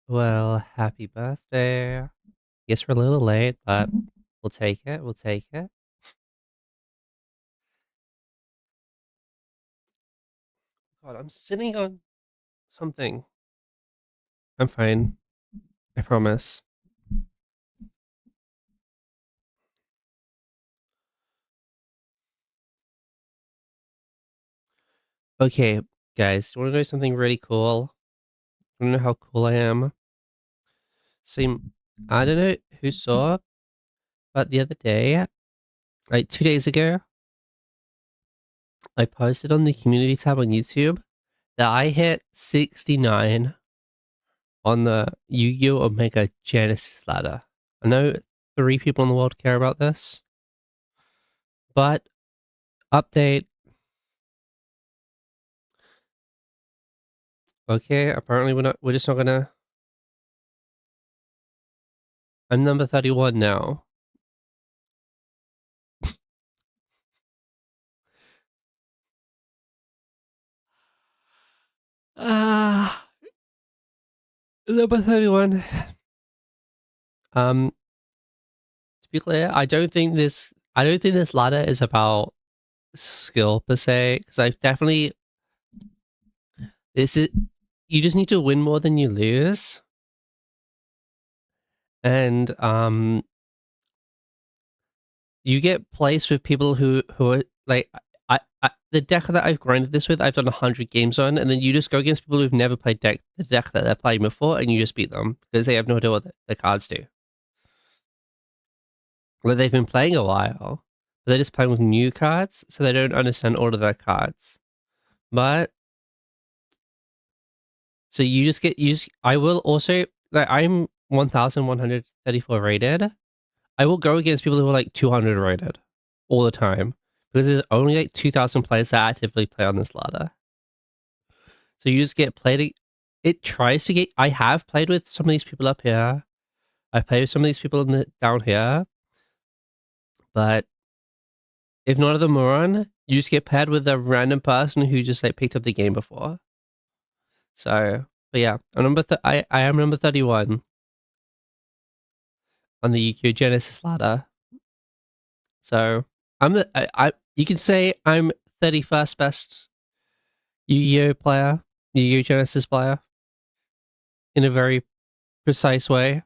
Well, happy birthday. Guess we're a little late, but we'll take it. We'll take it. God, I'm sitting on something. I'm fine. I promise. Okay, guys, do you want to know something really cool? You want to know how cool I am? So, I don't know who saw, but the other day, like 2 days ago, I posted on the community tab on YouTube that I hit 69 on the Yu-Gi-Oh! Omega Genesis ladder. I know 3 people in the world care about this, but update. Okay, apparently we're just not gonna. I'm number 31 now. Ah, number 31. Um, to be clear, I don't think this ladder is about skill per se, because I've definitely, this is, you just need to win more than you lose. And, you get placed with people who are, like, the deck that I've grinded this with, I've done 100 games on, and then you just go against people who've never played the deck that they're playing before, and you just beat them, because they have no idea what the cards do. Well, they've been playing a while, but they're just playing with new cards, so they don't understand all of their cards. But so you just get used. I will also, like, I'm 1,134 rated. I will go against people who are like 200 rated all the time, because there's only like 2,000 players that actively play on this ladder. So you just get played. It tries to get. I have played with some of these people up here. I've played with some of these people down here, but if none of them are on, you just get paired with a random person who just like picked up the game before. So, but yeah, I am number 31 on the UQ Genesis ladder. So I'm you can say I'm 31st best Yu-Gi-Oh player, Yu-Gi-Oh Genesis player, in a very precise way.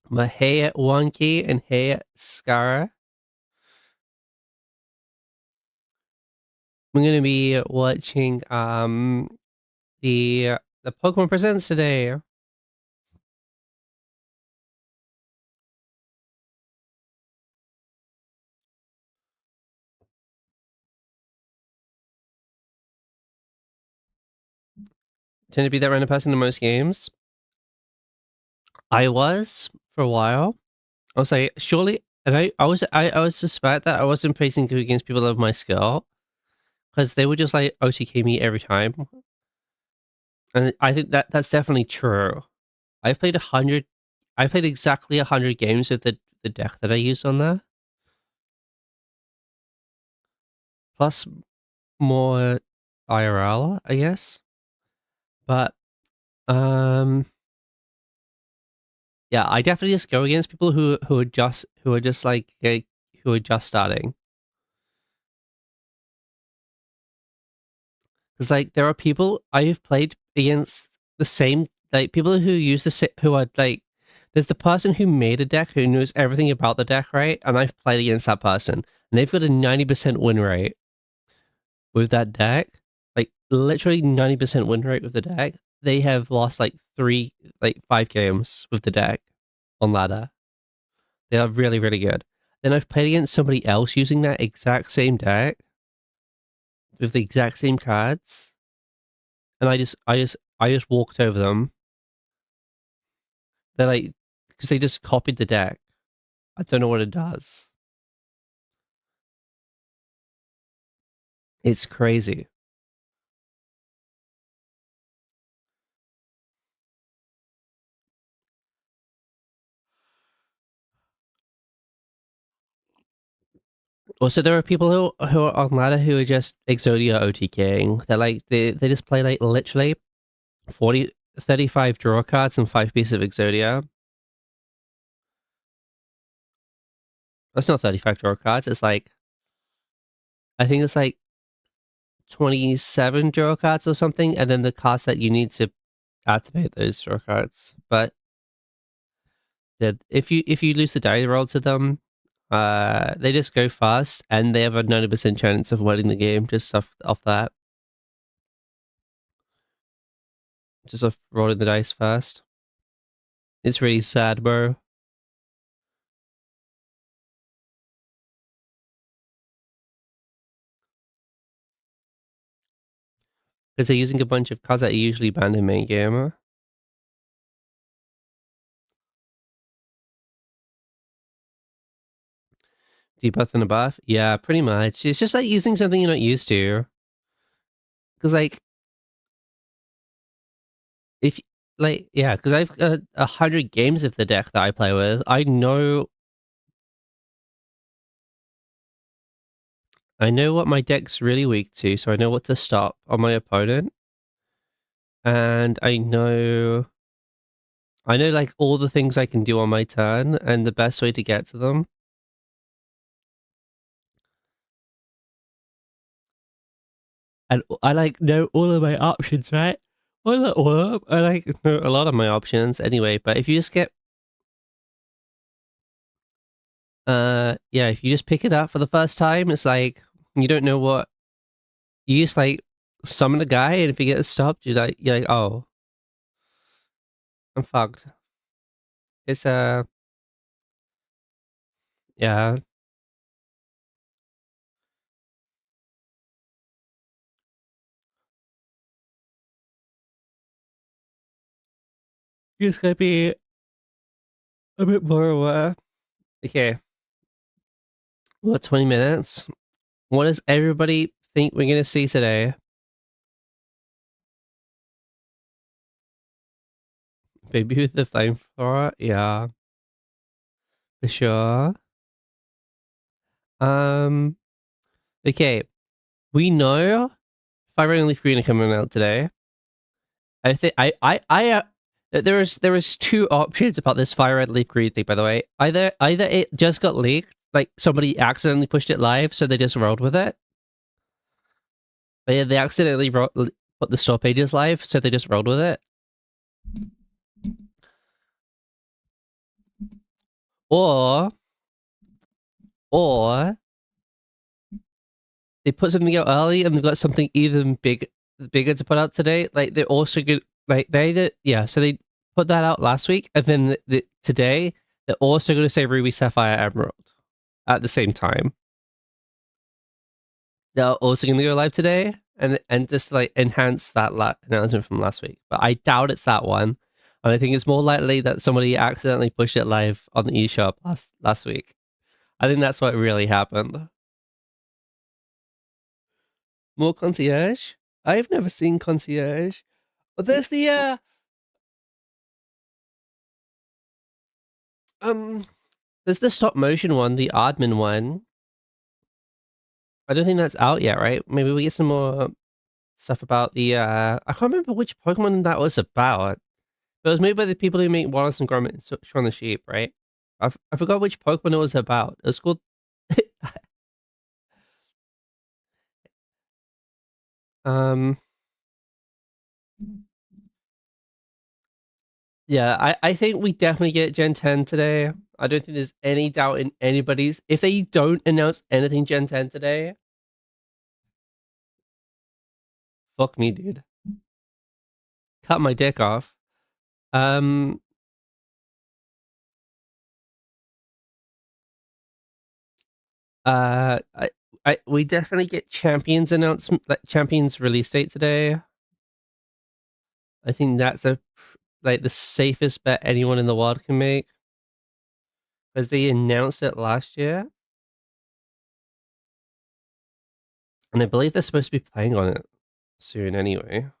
But hey at Wonky and hey at Scara. I'm gonna be watching the Pokemon Presents today. Tend to be that random person in most games. I was for a while. I was like, surely, and I was suspect that I wasn't facing against people of my skill, because they would just like OTK me every time, and I think that that's definitely true. I've played 100. I played exactly 100 games with the deck that I used on there, plus more IRL, I guess. But yeah, I definitely just go against people who are just like who are just starting. Because like there are people I've played against the same, like people who use who are like, there's the person who made a deck who knows everything about the deck, right? And I've played against that person, and they've got a 90% win rate with that deck. Like literally 90% win rate with the deck. They have lost like 5 games with the deck on ladder. They are really, really good. Then I've played against somebody else using that exact same deck with the exact same cards, and I just walked over them. They're like, because they just copied the deck. I don't know what it does. It's crazy. Also, there are people who are on ladder who are just Exodia OTKing. They're like they just play like literally 40, 35 draw cards and 5 pieces of Exodia. That's not 35 draw cards. It's like, I think it's like 27 draw cards or something, and then the cards that you need to activate those draw cards. But yeah, if you lose the die roll to them, they just go fast, and they have a 90% chance of winning the game just off that. Just off rolling the dice fast. It's really sad, bro. Because they're using a bunch of cards that are usually banned in main game. Debuff and a buff? Yeah, pretty much. It's just like using something you're not used to. Because like, if like, yeah, because I've got 100 games of the deck that I play with. I know what my deck's really weak to, so I know what to stop on my opponent. And I know like all the things I can do on my turn and the best way to get to them. And I like know all of my options, right? Well, not all. I like know a lot of my options anyway. But if you just get, yeah, if you just pick it up for the first time, it's like you don't know what you just like summon a guy, and if you get stopped, you're like, oh, I'm fucked. It's yeah, you just gotta be a bit more aware. Okay, we got 20 minutes. What does everybody think we're gonna see today? Maybe with the flamethrower? Yeah, for sure. Um, okay. We know Fire Red and Leaf Green are coming out today. I think there was two options about this Fire Red Leaf Green thing, by the way. Either it just got leaked, like somebody accidentally pushed it live, so they just rolled with it. But yeah, they accidentally put the store pages live, so they just rolled with it. Or or they put something out early and they've got something even bigger to put out today. Like they're also good. Like yeah. So they put that out last week, and then today they're also going to say Ruby, Sapphire, Emerald at the same time. They're also going to go live today, and just like enhance that announcement from last week. But I doubt it's that one, and I think it's more likely that somebody accidentally pushed it live on the eShop last week. I think that's what really happened. More concierge? I've never seen concierge. But there's the um there's the stop motion one, the admin one. I don't think that's out yet, right? Maybe we get some more stuff about the I can't remember which Pokemon that was about. But it was made by the people who make Wallace and Gromit and Shaun the Sheep, right? I forgot which Pokemon it was about. It was called um yeah, I think we definitely get Gen 10 today. I don't think there's any doubt in anybody's. If they don't announce anything Gen 10 today, fuck me, dude. Cut my dick off. Um, we definitely get Champions announcement, like Champions release date today. I think that's like the safest bet anyone in the world can make, because they announced it last year, and I believe they're supposed to be playing on it soon anyway.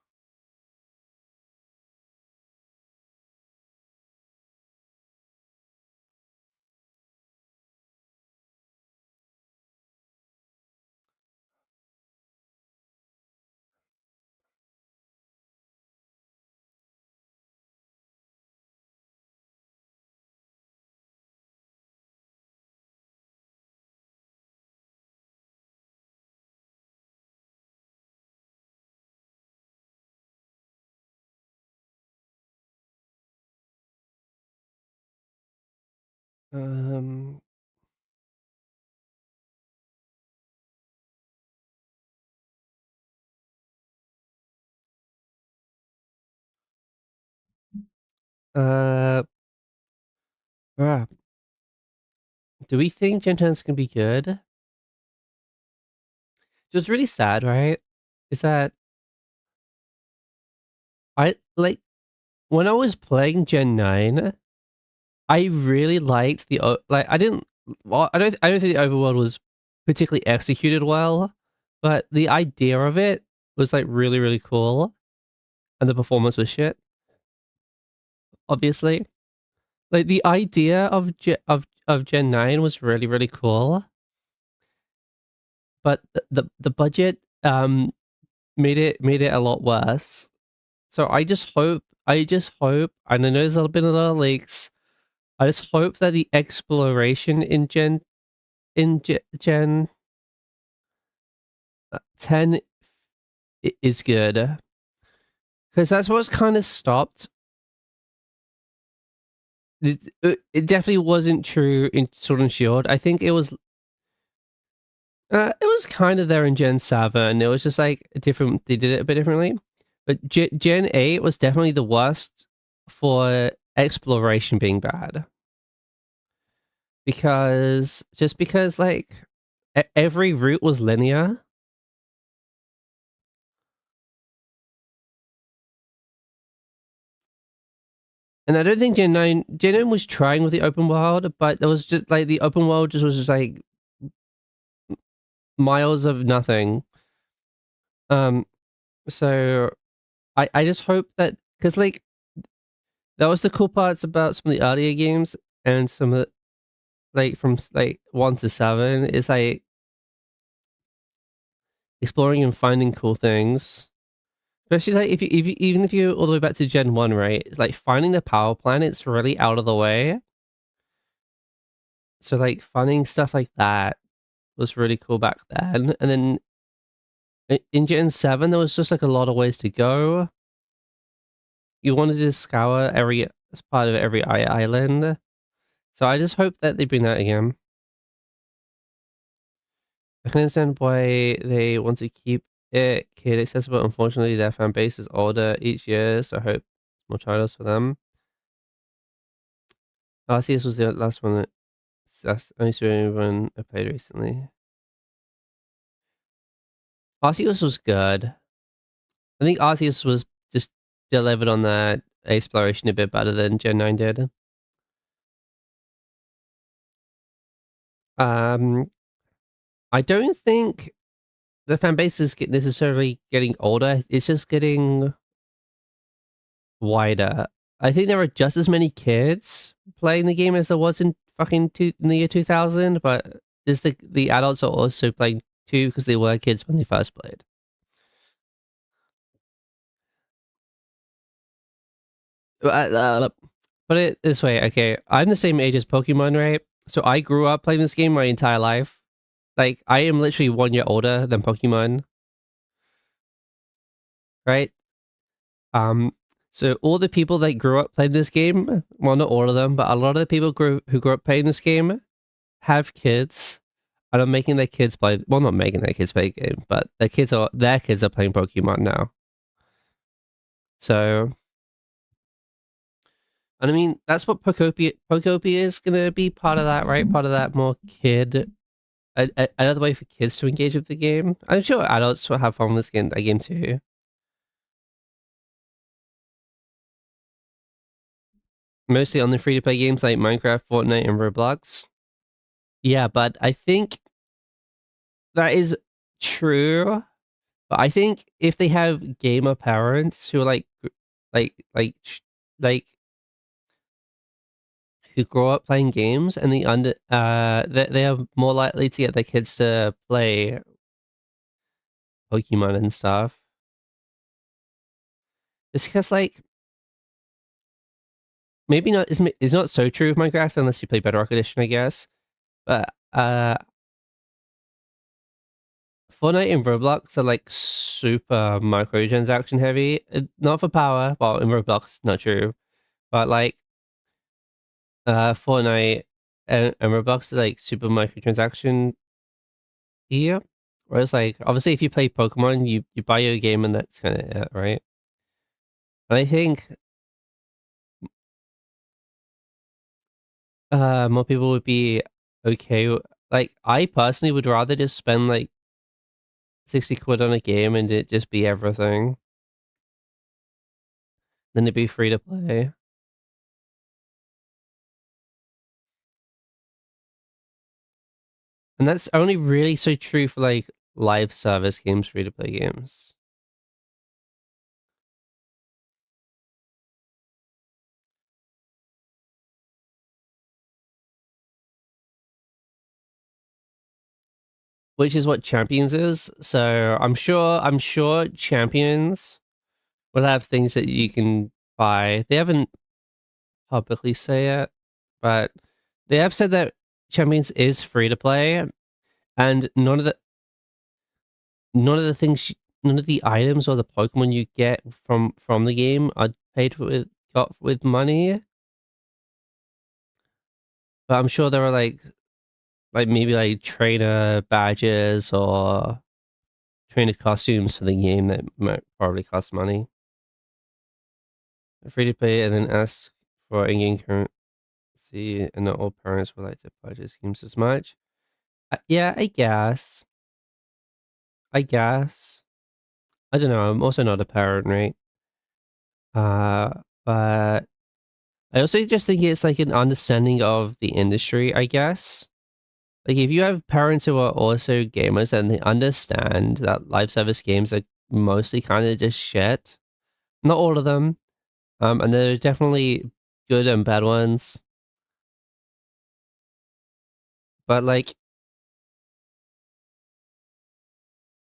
Um. Uh. bruh, Do we think Gen 10's gonna be good? What's really sad, right? Is that I like when I was playing Gen 9, I really liked like I didn't well, I don't think the overworld was particularly executed well, but the idea of it was like really, really cool. And the performance was shit, obviously. Like the idea of of Gen 9 was really, really cool, but the budget made it a lot worse. So I just hope, and I know there's been a lot of leaks. I just hope that the exploration in Gen 10 is good, because that's what's kind of stopped. It definitely wasn't true in Sword and Shield. I think it was kind of there in Gen 7. It was just like different. They did it a bit differently, but Gen 8 was definitely the worst for exploration being bad, because like every route was linear. And I don't think Gen 9 was trying with the open world, but there was just like the open world just was just like miles of nothing. Um, so I just hope that, because like that was the cool parts about some of the earlier games, and some of the, like from like 1 to 7 is like exploring and finding cool things. Especially like even if you're all the way back to Gen 1, right? It's like finding the power planet's really out of the way. So like finding stuff like that was really cool back then. And then in Gen 7, there was just like a lot of ways to go. You wanted to scour every part of every island. So I just hope that they bring that again. I can understand why they want to keep it kid accessible. Unfortunately, their fan base is older each year, so I hope more titles for them. Oh, I see this was the last one that's only one I played recently. Arceus was good. I think Arceus was just delivered on that exploration a bit better than Gen 9 did. Um, I don't think the fan base is necessarily getting older. It's just getting wider. I think there are just as many kids playing the game as there was in in the year 2000, but there's the adults are also playing too, because they were kids when they first played. Put it this way, okay, I'm the same age as Pokemon, right? So I grew up playing this game my entire life. Like, I am literally 1 year older than Pokemon, right? Um, so all the people that grew up playing this game, well, not all of them, but a lot of the people who grew up playing this game have kids, and are making their kids play. Well, not making their kids play the game, but their kids are playing Pokemon now. So, and I mean, that's what Pokopia is gonna be part of that, right? Part of that more another way for kids to engage with the game. I'm sure adults will have fun with that game too. Mostly on the free to play games like Minecraft, Fortnite, and Roblox. Yeah, but I think that is true. But I think if they have gamer parents who are like, like who grow up playing games, and they are more likely to get their kids to play Pokemon and stuff. It's because like maybe not it's not so true with Minecraft unless you play Bedrock Edition, I guess. But Fortnite and Roblox are like super microtransaction heavy. Not for power. Well, in Roblox, not true. But like Fortnite, and Roblox is like super microtransaction yeah. Whereas like obviously if you play Pokemon, you buy your game and that's kind of it, right? And I think more people would be okay. Like I personally would rather just spend like 60 quid on a game and it just be everything than to be free to play. And that's only really so true for like live service games, free to play games. Which is what Champions is. So I'm sure Champions will have things that you can buy. They haven't publicly say it, but they have said that Champions is free to play, and none of the items or the Pokemon you get from the game are paid with got with money. But I'm sure there are like maybe like trainer badges or trainer costumes for the game that might probably cost money. Free to play and then ask for in-game currency, and not all parents would like to purchase games as much. Yeah, I guess. I guess. I don't know. I'm also not a parent, right? Uh, but I also just think it's like an understanding of the industry, I guess. Like if you have parents who are also gamers and they understand that live service games are mostly kind of just shit. Not all of them. And there's definitely good and bad ones. But like,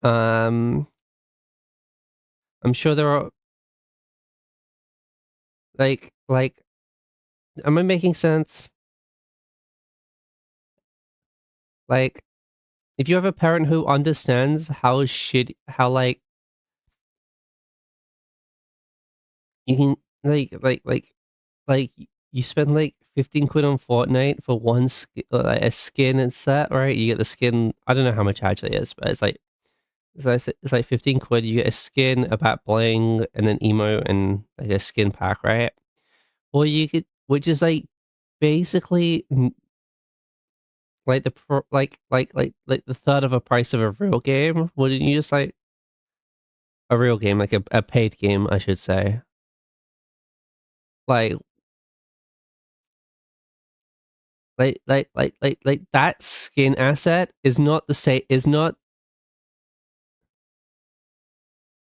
um, I'm sure there are like, am I making sense? Like, if you have a parent who understands how like you can like you spend like 15 quid on Fortnite for like a skin and set, right? You get the skin. I don't know how much actually is, but it's like 15 quid. You get a skin, a bat bling, and an emote, and like a skin pack, right? Or you could, which is like basically like the like the third of a price of a real game. Wouldn't you just like a real game, like a paid game, I should say? Like like that skin asset is not the same. Is not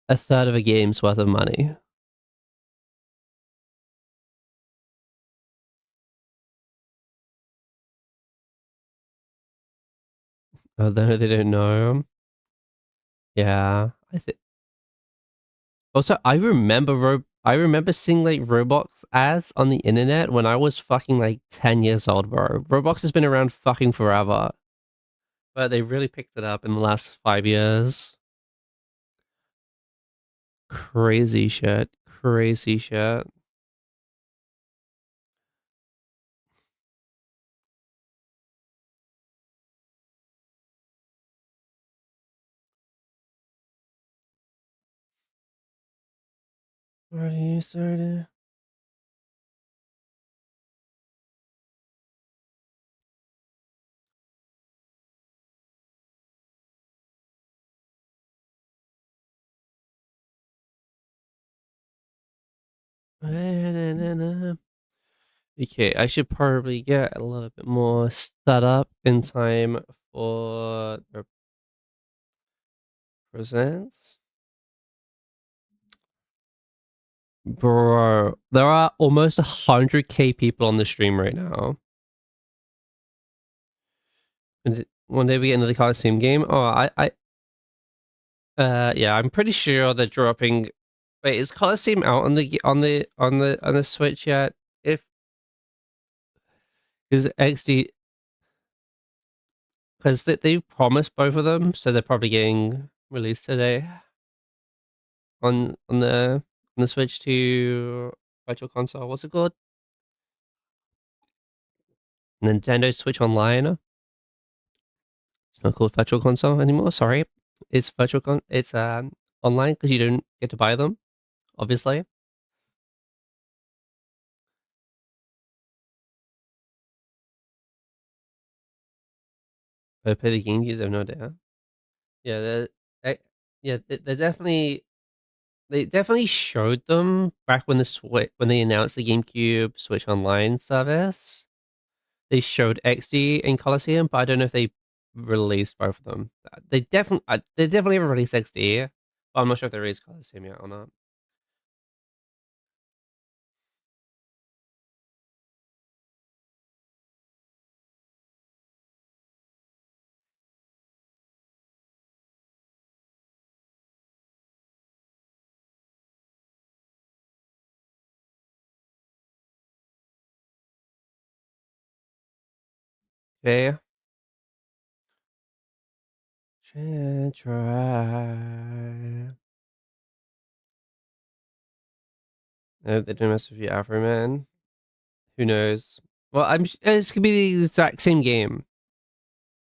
a third of a game's worth of money. Although they don't know. Yeah, I think. Also, I remember seeing like Roblox ads on the internet when I was fucking like 10 years old, bro. Roblox has been around fucking forever, but they really picked it up in the last 5 years. Crazy shit. Crazy shit. Already started. Okay, I should probably get a little bit more set up in time for the presents. Bro, there are almost 100k people on the stream right now. And one day we get into the Coliseum game. Oh, yeah, I'm pretty sure they're dropping. Wait, is Coliseum out on the Switch yet? If is XD because they've promised both of them, so they're probably getting released today on the Switch to Virtual Console. What's it called? Nintendo Switch Online. It's not called Virtual Console anymore. Sorry, it's It's online because you don't get to buy them. Obviously, but play the game use. I have no idea. Yeah, they, yeah, they definitely showed them back when when they announced the GameCube Switch Online service. They showed XD and Coliseum, but I don't know if they released both of them. They definitely have released XD, but I'm not sure if they released Coliseum yet or not. Okay, try. They didn't mess with you, Afro Man. Who knows? Well, it's gonna be the exact same game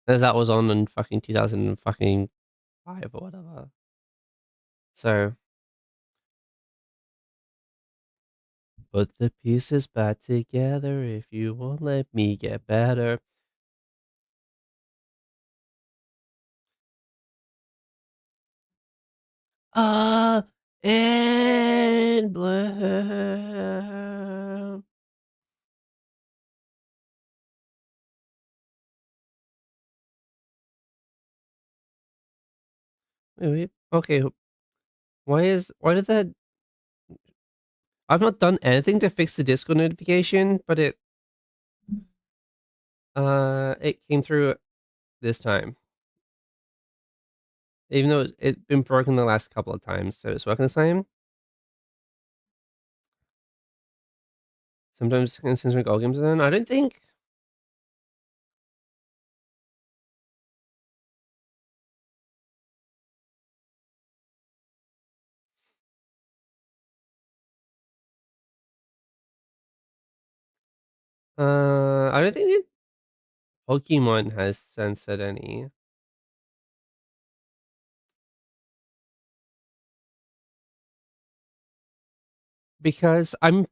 as that was on in fucking 2000 fucking 5 or whatever. So put the pieces back together if you won't let me get better. Uh, and blue. Wait, okay. Why did that? I've not done anything to fix the Discord notification, but it came through this time. Even though it's been broken the last couple of times, so it's working this time. Sometimes since we goal games then I don't think I don't think Pokemon has censored any. Because I'm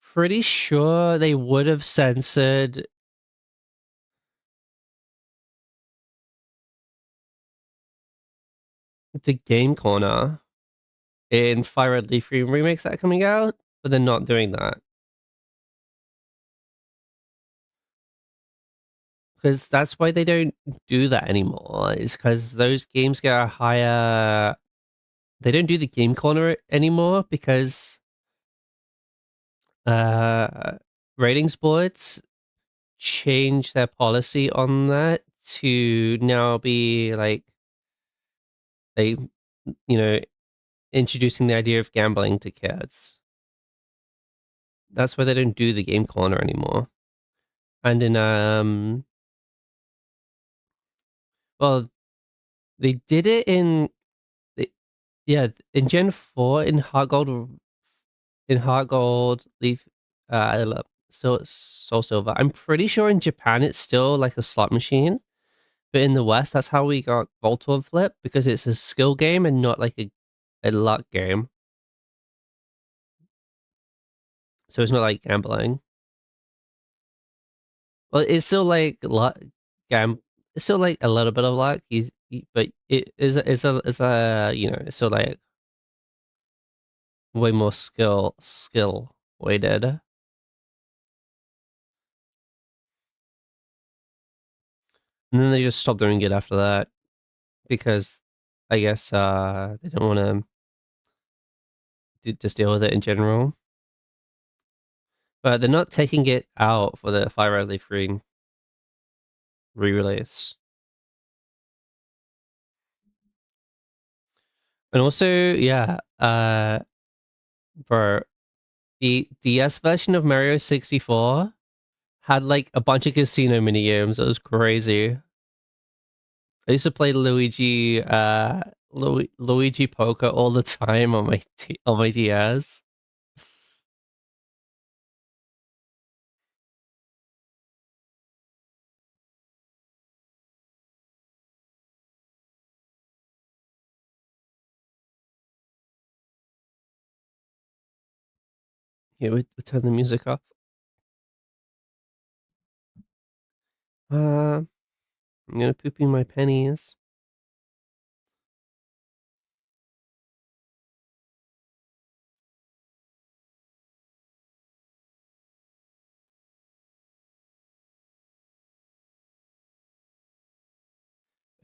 pretty sure they would have censored the Game Corner in Fire Red Leaf Green remakes that are coming out, but they're not doing that. Because that's why they don't do that anymore, is because those games get a higher. They don't do the Game Corner anymore because uh, ratings boards change their policy on that to now be like they, you know, introducing the idea of gambling to kids. That's why they don't do the game corner anymore. And in well, they did it yeah, in Gen 4 in Heart Gold Leaf Soul Silver. I'm pretty sure in Japan it's still like a slot machine, but in the West that's how we got Voltor Flip because it's a skill game and not like a luck game. So it's not like gambling. Well, it's still like luck. Gam. It's still like a little bit of luck. But it is. It's a. You know. It's still like way more skill weighted. And then they just stopped doing it after that because I guess they don't want to just deal with it in general. But they're not taking it out for the Fire Red Leaf Green re-release. And also, yeah, for the DS version of Mario 64 had like a bunch of casino mini games. It was crazy. I used to play Luigi Poker all the time on on my DS. Yeah, we turn the music off. I'm gonna poopy my pennies.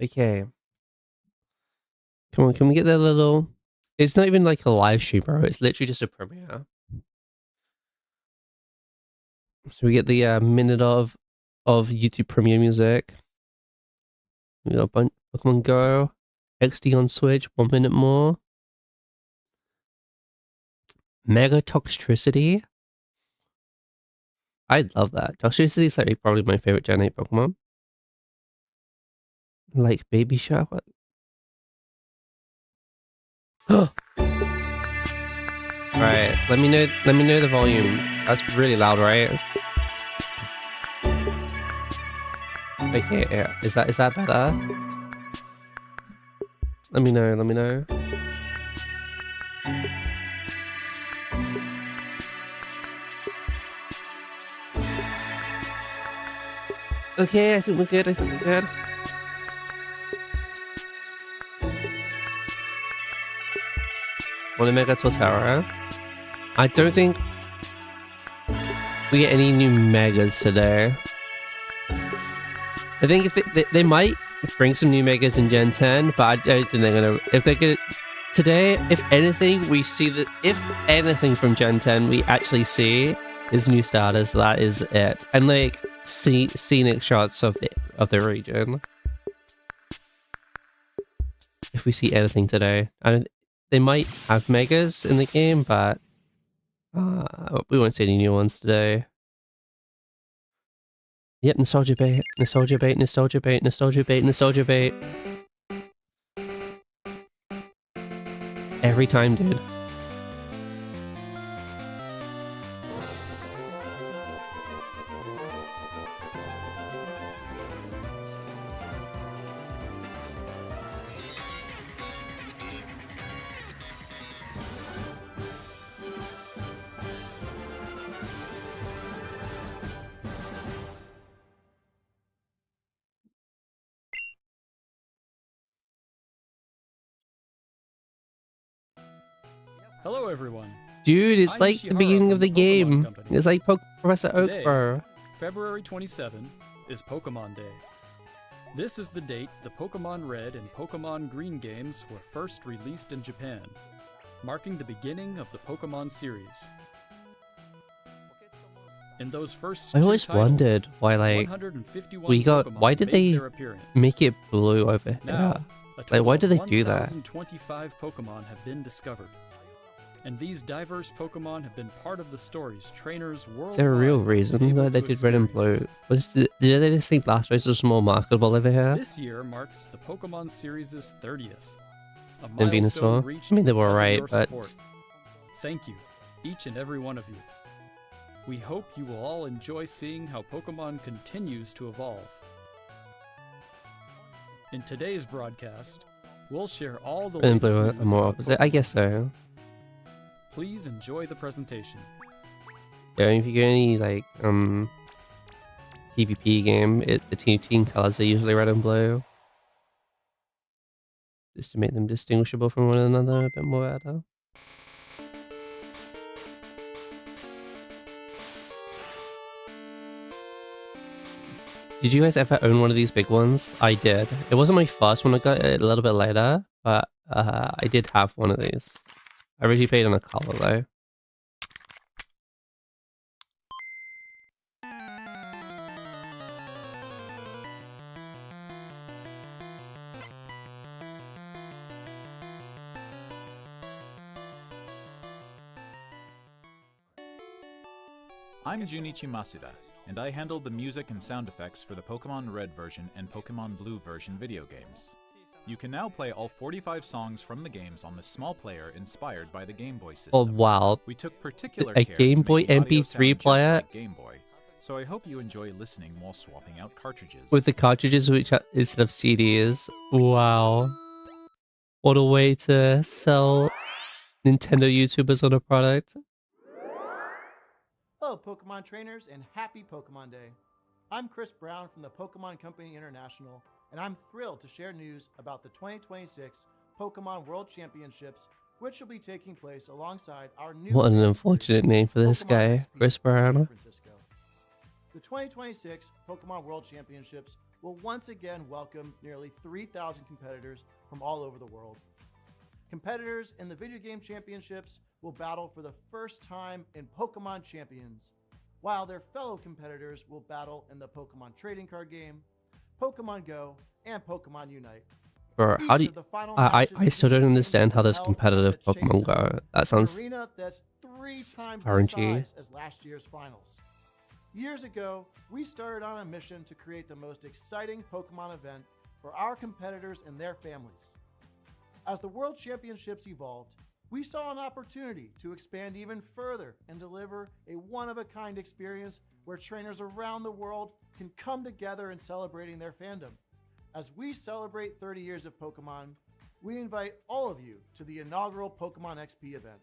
Okay. Come on, can we get that little... It's not even like a live stream, bro. It's literally just a premiere. So we get the minute of YouTube premiere music. We got Pokemon Go, XD on Switch, 1 minute more. Mega Toxtricity. I love that. Toxtricity is like probably my favorite Gen 8 Pokemon. Like Baby Shark. What? Right. Let me know the volume. That's really loud, right? Okay, yeah. Is that better? Let me know. Okay, I think we're good. Mega Torterra. I don't think we get any new megas today. I think if they might bring some new megas in Gen 10, but I don't think they're gonna. If they're gonna today, if anything, we see that. If anything from Gen 10, we actually see is new starters. That is it, and like scenic shots of the region. If we see anything today, they might have megas in the game, but we won't see any new ones today. Yep, nostalgia bait. Every time, dude. Hello, everyone. Dude, it's like the beginning of the game. It's like Professor Oak, bro. February 27 is Pokemon Day. This is the date the Pokemon Red and Pokemon Green games were first released in Japan, marking the beginning of the Pokemon series. In those first I two always titles, wondered why, like, 151 Pokemon why did made they their appearance. make it blue over here? Now, Like, why did they do that? 1,025 Pokemon have been discovered. And these diverse Pokemon have been part of the stories trainers worldwide. Is there a real reason that they did red and blue? Did they just think Blastoise was more marketable over here? This year marks the Pokemon series' 30th. And Venusaur? I mean, they were right, but... Support. Thank you, each and every one of you. We hope you will all enjoy seeing how Pokemon continues to evolve. In today's broadcast, we'll share all the Red and latest blue are news more about opposite. Pokemon. I guess so. Please enjoy the presentation. Yeah, if you get any, like, PvP game, the team colors are usually red and blue. Just to make them distinguishable from one another a bit more better. Did you guys ever own one of these big ones? I did. It wasn't my first one, I got it a little bit later, but I did have one of these. I originally played on a color though. I'm Junichi Masuda, and I handled the music and sound effects for the Pokemon Red version and Pokemon Blue version video games. You can now play all 45 songs from the games on the small player inspired by the Game Boy system. Oh wow. We took particular A care Game to Boy make the audio MP3 sound player? just like Game Boy, so I hope you enjoy listening while swapping out cartridges. With the cartridges which are, instead of CDs. Wow. What a way to sell Nintendo YouTubers on a product. Hello, Pokemon trainers, and happy Pokemon Day. I'm Chris Brown from the Pokemon Company International, and I'm thrilled to share news about the 2026 Pokemon World Championships, which will be taking place alongside our new What an unfortunate name for this Pokemon guy, XP Chris in San Brown. Francisco. The 2026 Pokemon World Championships will once again welcome nearly 3,000 competitors from all over the world. Competitors in the video game championships will battle for the first time in Pokemon Champions, while their fellow competitors will battle in the Pokemon trading card game, Pokemon Go, and Pokemon Unite. Bro, how do you... I still don't understand how this competitive Pokemon Go. That sounds an arena that's 3 times the RNG. size as last year's finals. Years ago, we started on a mission to create the most exciting Pokemon event for our competitors and their families. As the World Championships evolved, we saw an opportunity to expand even further and deliver a one-of-a-kind experience where trainers around the world can come together in celebrating their fandom. As we celebrate 30 years of Pokemon, we invite all of you to the inaugural Pokemon XP event.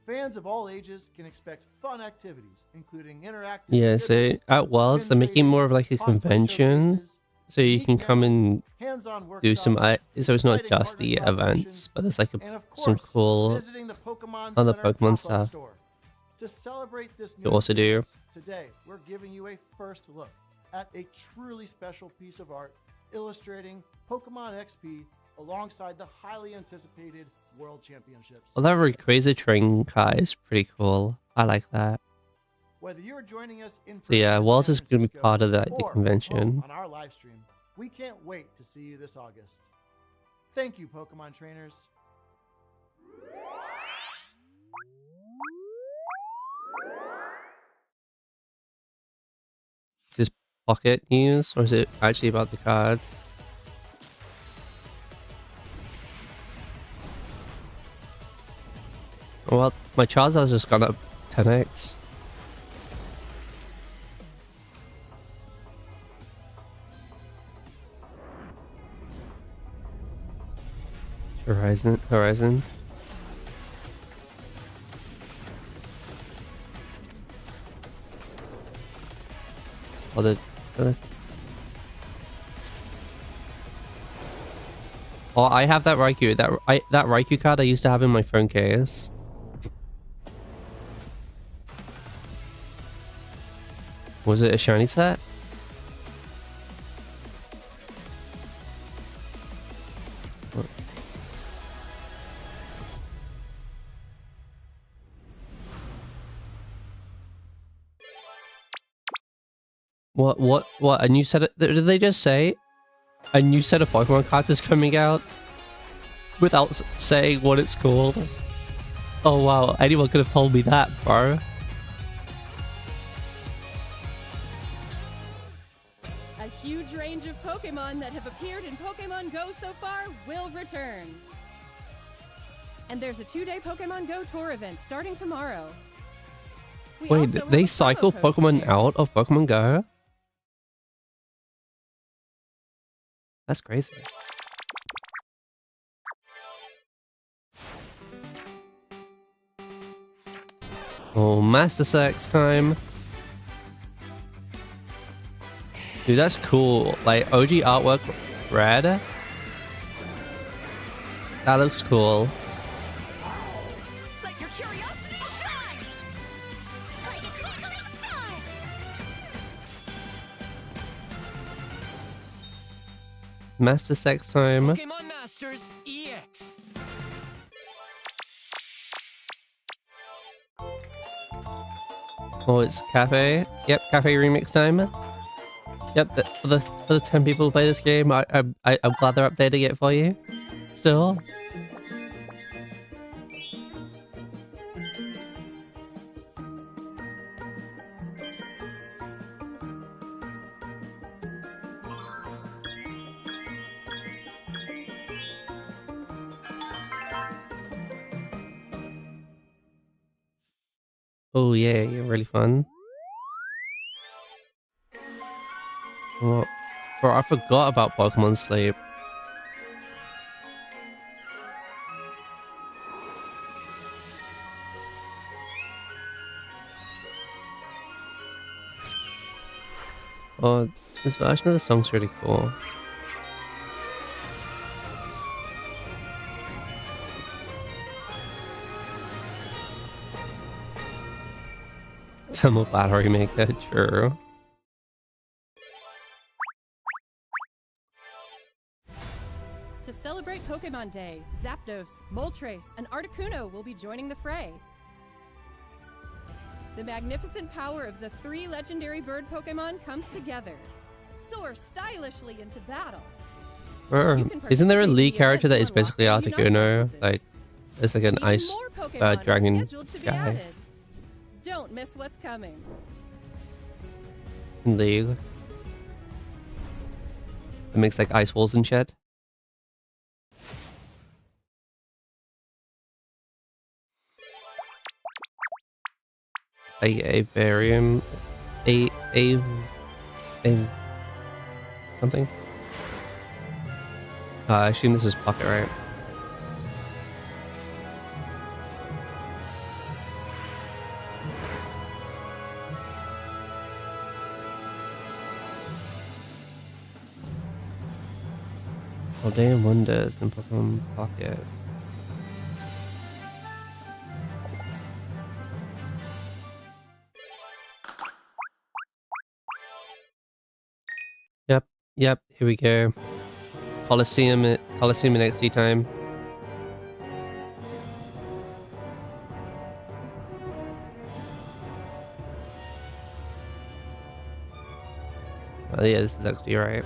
Fans of all ages can expect fun activities, including interactive Yeah, so exhibits, at Worlds, they're making more of like a cosplay convention, showcases, so you unique can come demos, and hands-on do some... workshops, so it's not exciting just partner the events, collaborations, but there's like and of some course, cool visiting the Pokemon other Center Pokemon pop-up stuff store. To celebrate this to new also do. experience, today we're giving you a first look at a truly special piece of art illustrating Pokemon XP alongside the highly anticipated World Championships. Well, that Rayquaza train car is pretty cool. I like that. Whether you're joining us in So yeah, person in Worlds San is going to be Francisco part of the or from convention. home on our live stream, we can't wait to see you this August. Thank you, Pokemon trainers. Is this pocket news, or is it actually about the cards? Well, my Charizard's just gone up 10x. Horizon. Oh, oh, I have that Raikou. That Raikou card I used to have in my phone case. Was it a shiny set? What? A new set of... Did they just say a new set of Pokemon cards is coming out without saying what it's called? Oh wow, anyone could have told me that, bro. A huge range of Pokemon that have appeared in Pokemon Go so far will return. And there's a 2-day Pokemon Go tour event starting tomorrow. We Wait, also have they a promo cycle code to Pokemon share. out of Pokemon Go? That's crazy. Oh, Master Sex time. Dude, that's cool. Like, OG artwork red. That looks cool. Let your curiosity shine! Like a twinkling star! Master Sex time. Pokemon Masters EX. Oh, it's Cafe. Yep, Cafe remix time. Yep, for the 10 people who play this game, I'm glad they're updating it for you. Still. Oh yeah, really fun. Well, bro, I forgot about Pokemon Sleep. Oh, this version of the song's really cool. Thermal battery maker, true. To celebrate Pokemon Day, Zapdos, Moltres, and Articuno will be joining the fray. The magnificent power of the 3 legendary bird Pokemon comes together. Soar stylishly into battle. Isn't there a participate in League the character that events is basically unlocked in Unite Articuno? licenses. Like, it's like an Even ice more Pokemon are dragon scheduled to be guy added. Don't miss what's coming. in League. It makes like ice walls and shit. A varium, a something. I assume this is Pocket, right? All Day and Wonders in Pokemon Pocket. Yep, here we go. Coliseum in XD time. Oh yeah, this is XD, right?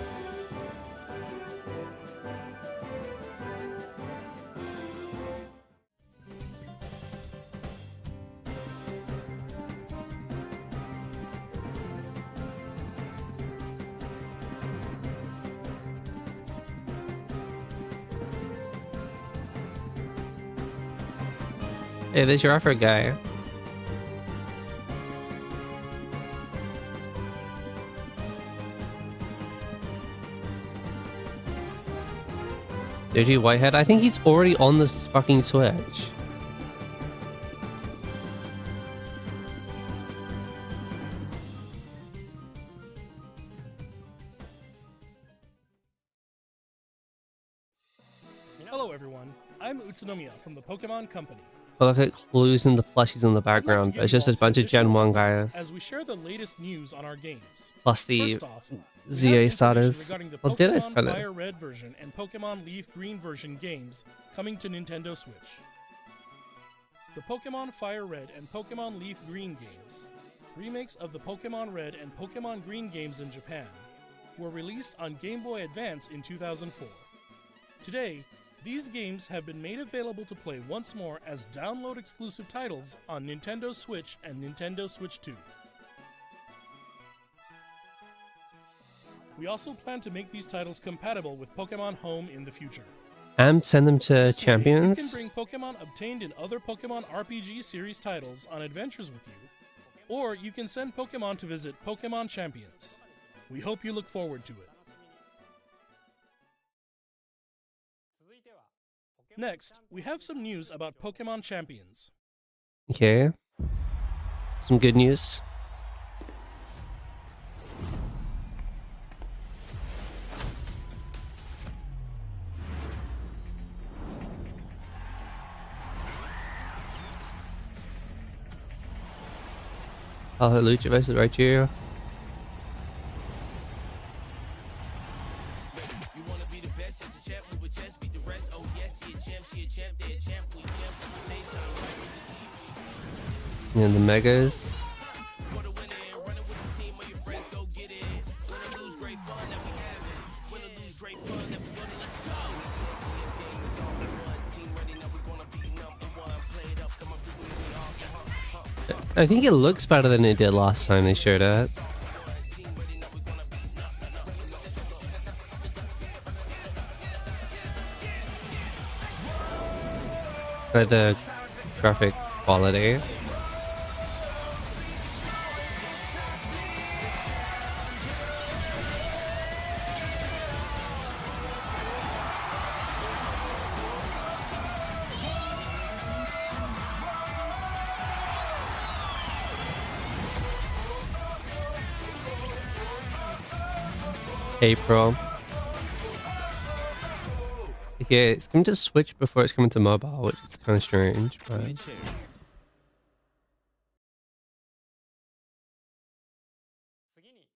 Hey, there's your offer guy. JG Whitehead? I think he's already on this fucking Switch. Hello everyone, I'm Utsunomiya from the Pokemon Company. I look at clues in the plushies in the background, but it's just a bunch of Gen 1 guys. As we share the latest news on our games. Plus the First off, ZA starters. regarding the Well, did I Pokemon spell it? Fire Red version and Pokemon Leaf Green version games coming to Nintendo Switch. The Pokemon Fire Red and Pokemon Leaf Green games, remakes of the Pokemon Red and Pokemon Green games in Japan, were released on Game Boy Advance in 2004. Today, these games have been made available to play once more as download-exclusive titles on Nintendo Switch and Nintendo Switch 2. We also plan to make these titles compatible with Pokemon Home in the future. And send them to This way, champions? You can bring Pokemon obtained in other Pokemon RPG series titles on adventures with you, or you can send Pokemon to visit Pokemon Champions. We hope you look forward to it. Next, we have some news about Pokemon Champions. Okay. Some good news. Lucha versus Raichu. And the Megas. I think it looks better than it did last time they showed it. By the graphic quality. April. Okay, it's coming to Switch before it's coming to mobile, which is kind of strange, but...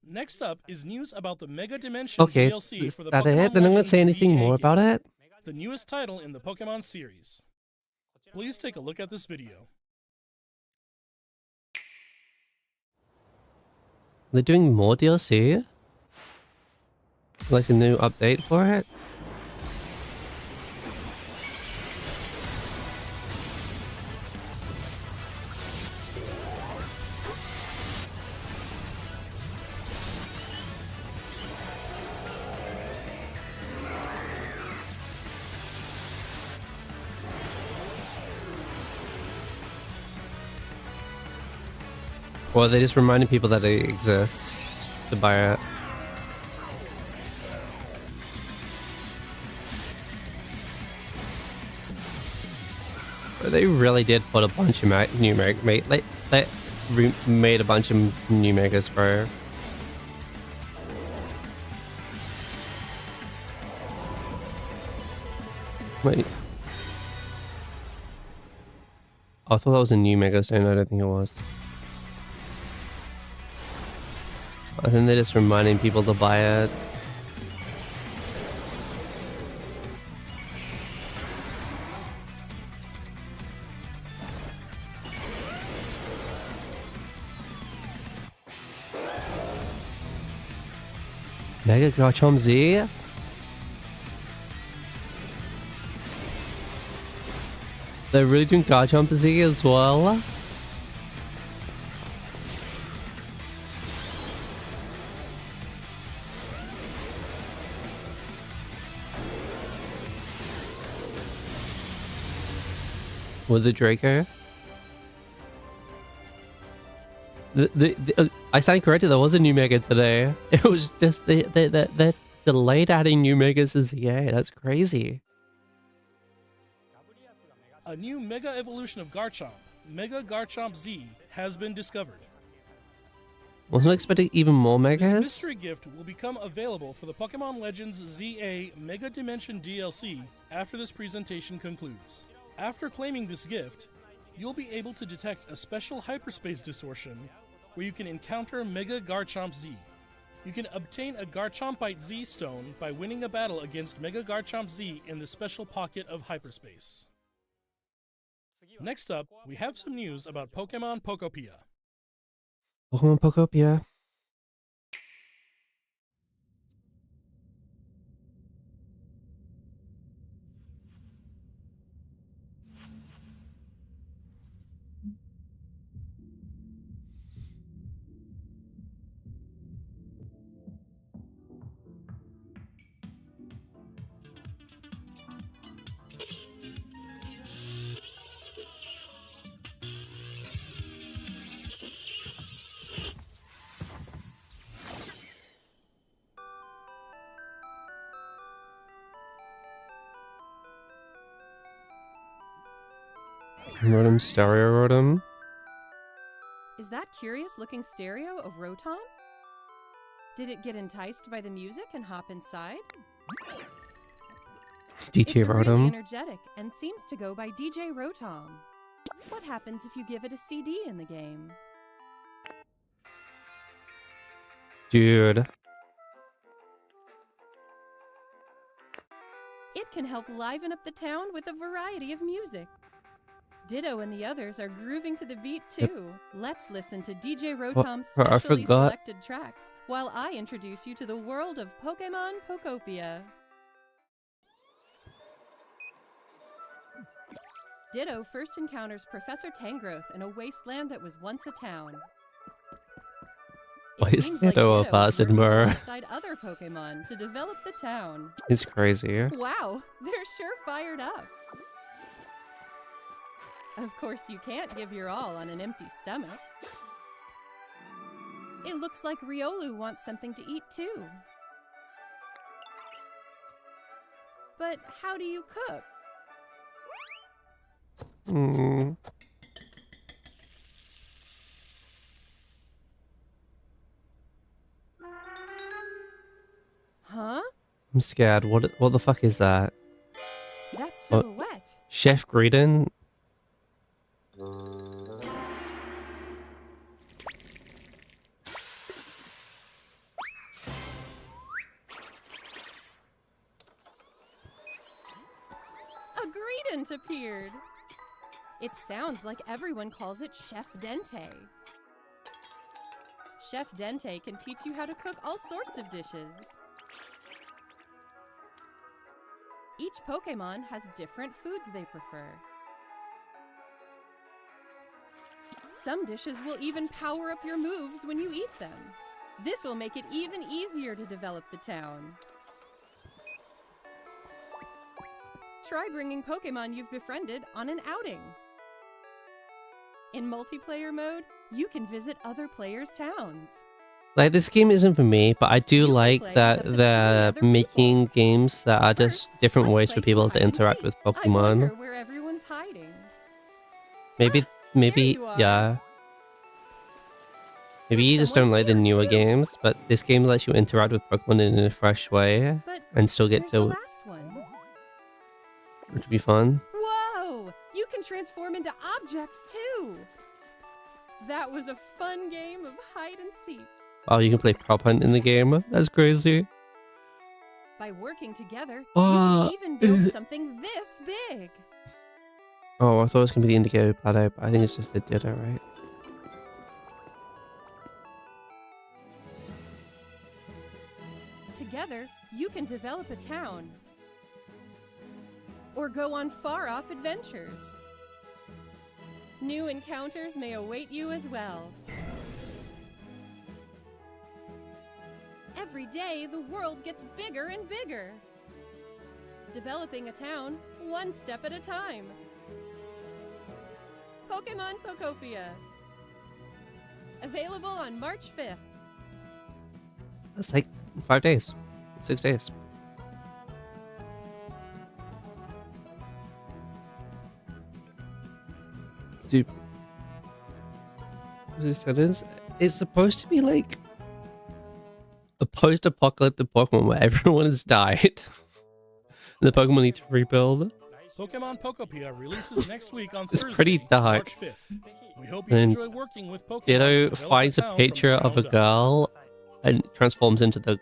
Next up is news about the Mega Dimension Okay, DLC is for the that Pokemon it? Then I'm gonna Legends say anything ZA more about game, it? the newest title in the Pokemon series. Please take a look at this video. They're doing more DLC? Like a new update for it? Or are they just reminding people that it exists to buy it? But they really did put a bunch of new made a bunch of new megas for. Wait. I thought that was a new mega stone. I don't think it was. I think they're just reminding people to buy it. Mega Garchomp Z? They're really doing Garchomp Z as well? With the Draco? I stand corrected, there was a new mega today. It was just they're delayed adding new megas to ZA. That's crazy. A new Mega Evolution of Garchomp, Mega Garchomp Z, has been discovered. Wasn't expecting even more This megas? mystery gift will become available for the Pokemon Legends ZA Mega Dimension DLC after this presentation concludes. After claiming this gift, you'll be able to detect a special hyperspace distortion where you can encounter Mega Garchomp Z. You can obtain a Garchompite Z stone by winning a battle against Mega Garchomp Z in the special pocket of hyperspace. Next up, we have some news about Pokemon Pokopia. Pokemon Pokopia. Rotom, Stereo Rotom. Is that curious-looking stereo of Rotom? Did it get enticed by the music and hop inside? DJ It's really Rotom. energetic and seems to go by DJ Rotom. What happens if you give it a CD in the game? Dude. It can help liven up the town with a variety of music. Ditto and the others are grooving to the beat too. Let's listen to DJ Rotom's I specially forgot. selected tracks while I introduce you to the world of Pokemon Pokopia. Ditto first encounters Professor Tangrowth in a wasteland that was once a town. Why It is seems like Ditto a Ditto is person, working bro? alongside other Pokemon to develop the town. It's crazy. Wow, they're sure fired up. Of course, you can't give your all on an empty stomach. It looks like Riolu wants something to eat too. But how do you cook? Hmm. I'm scared. What the fuck is that? That's Oh. silhouette. Chef Greedon? A Greedent appeared. It sounds like everyone calls it Chef Dente. Chef Dente can teach you how to cook all sorts of dishes. Each Pokemon has different foods they prefer. Some dishes will even power up your moves when you eat them. This will make it even easier to develop the town. Try bringing Pokemon you've befriended on an outing. In multiplayer mode, you can visit other players' towns. Like, this game isn't for me, but I do You can like play that with up to 3 they're other people. making games that are just First, different let's ways play for some people to hide and interact seek. with I wonder Pokemon. where everyone's hiding. Maybe, you are. yeah. Maybe There's you just someone don't like the here, newer too. games, but this game lets you interact with Pokemon in a fresh way But and still get there's the to, last one. which would be fun. Whoa! You can transform into objects too! That was a fun game of hide and seek. Oh, you can play Prop Hunt in the game? That's crazy. By working together, Oh, you can even build something this big. oh, I thought it was going to be the Indigo Plateau, but I think it's just the Ditto, right? Together, you can develop a town. Or go on far-off adventures. New encounters may await you as well. Every day, the world gets bigger and bigger. Developing a town, one step at a time. Pokemon Pokopia. Available on March 5th. That's like 5 days, 6 days. Dude, this sentence, it's supposed to be like a post-apocalyptic Pokemon where everyone has died. And the Pokemon need to rebuild. Pokemon Pokopia releases next week on It's Thursday, pretty dark. March 5th. We hope you And enjoy working with Pokemon. to Ditto develop finds a town from picture the of a ground up. girl and transforms into the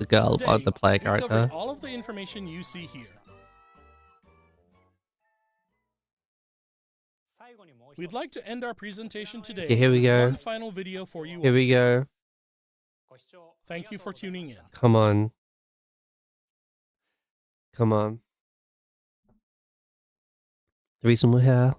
girl Today, of the player we covered character. all of the information you see here. We'd like to end our presentation today Okay, here we with go. one final video for you. Here we go. Thank you for tuning in. Come on. Come on. The reason we're here.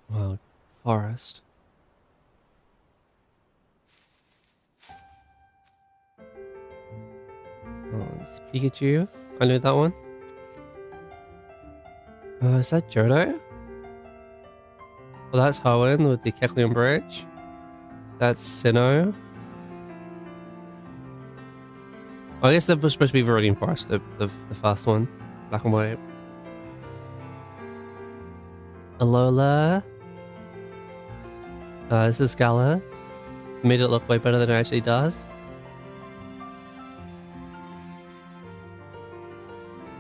Wow, forest. Oh, it's Pikachu. I know that one. Is that Johto? Well, that's Hoenn with the Kecleon Bridge. That's Sinnoh. I guess that was supposed to be Viridian Forest, the first one. Black and white. Alola. This is Scala. Made it look way better than it actually does.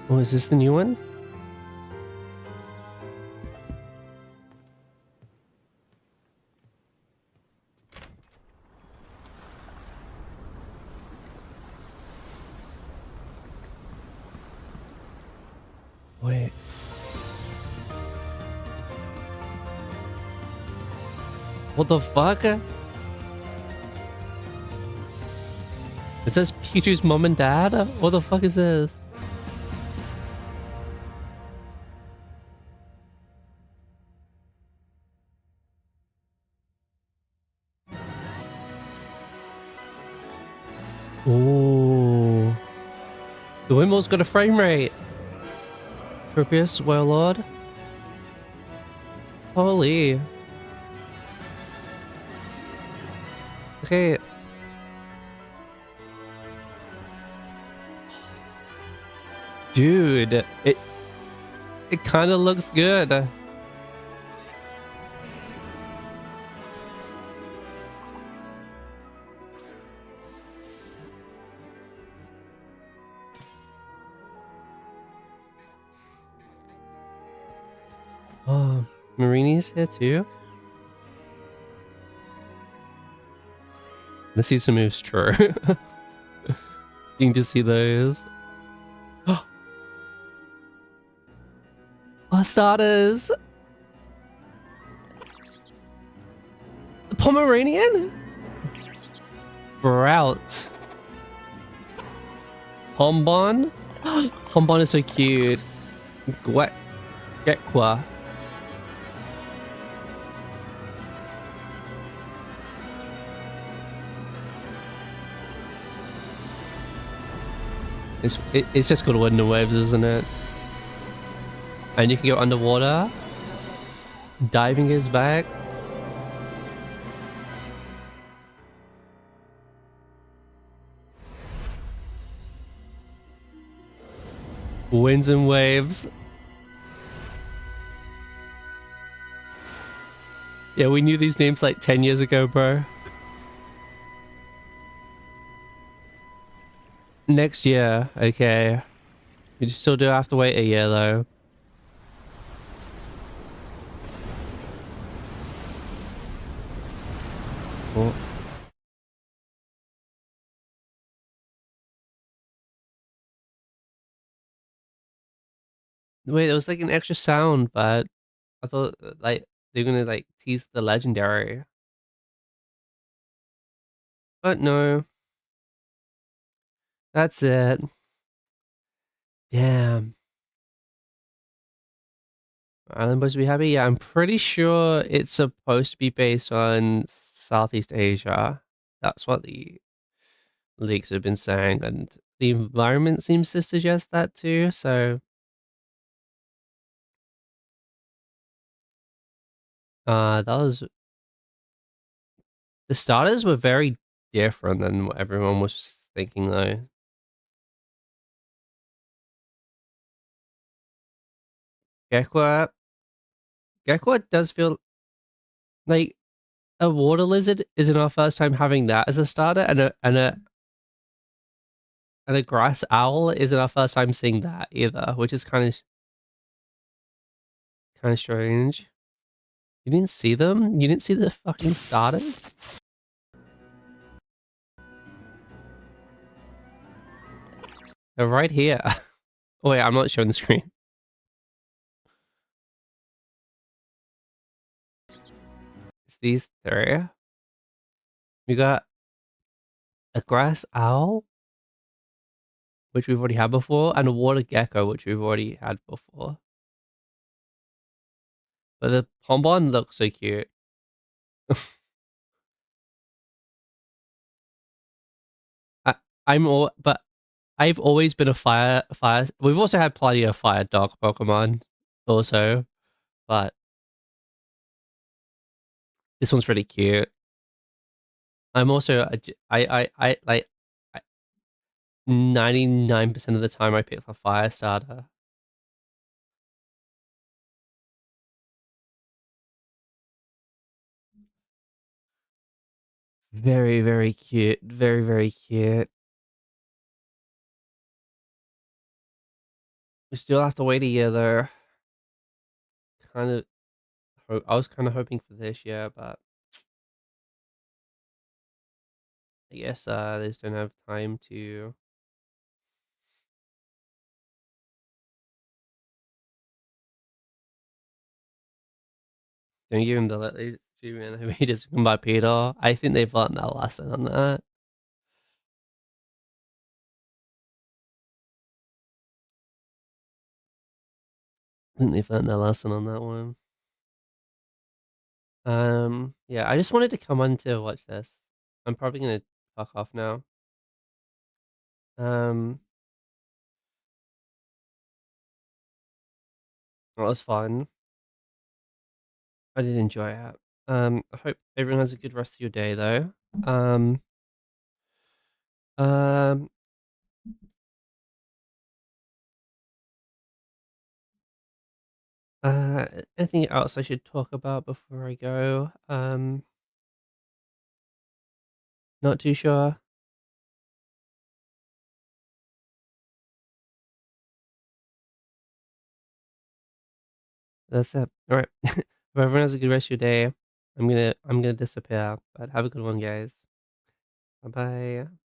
Oh, is this the new one? Wait. What the fuck? It says Pichu's mom and dad? What the fuck is this? Oh. The windmill's got a frame rate. Tropius, Warlord. Holy. Okay. Dude, it kind of looks good. Oh, Marini's here too. The season moves true. You can just see those. Our starters! Pomeranian? Sprout. Pombon? Pombon is so cute. Gekwa. It's just called Wind and Waves, isn't it? And you can go underwater. Diving is back. Winds and Waves. Yeah, we knew these names like 10 years ago, bro. Next year, okay. We still do have to wait a year though. Oh. Wait, there was like an extra sound, but I thought like they're gonna like tease the legendary. But no. That's it. Damn. Island supposed to be happy? Yeah, I'm pretty sure it's supposed to be based on Southeast Asia. That's what the leaks have been saying, and the environment seems to suggest that too, so that was the starters were very different than what everyone was thinking though. Gekwa Gekwa does feel like a water lizard isn't our first time having that as a starter, and a grass owl isn't our first time seeing that either, which is kind of strange. You didn't see them? You didn't see the fucking starters? They're right here. Oh wait, I'm not showing the screen. It's these three. We got a grass owl, which we've already had before, and a water gecko, which we've already had before. But the pombon looks so cute. I, but I've always been a fire. We've also had plenty of fire dog Pokemon, also, but this one's really cute. I'm also I like 99% of the time I pick a fire starter. Very, very cute. Very, very cute. We still have to wait a year though. Kind of. I was kind of hoping for this year, but I guess they just don't have time to. Don't give him the treatment. He just come by Peter. I think they've learned their lesson on that. I think they've learned their lesson on that one. Yeah, I just wanted to come on to watch this. I'm probably gonna fuck off now. Um, it was fun. I did enjoy it. I hope everyone has a good rest of your day though. Um, um, uh, anything else I should talk about before I go? Not too sure. That's it. All right. Hope everyone has a good rest of your day. I'm gonna disappear, but have a good one, guys. Bye bye.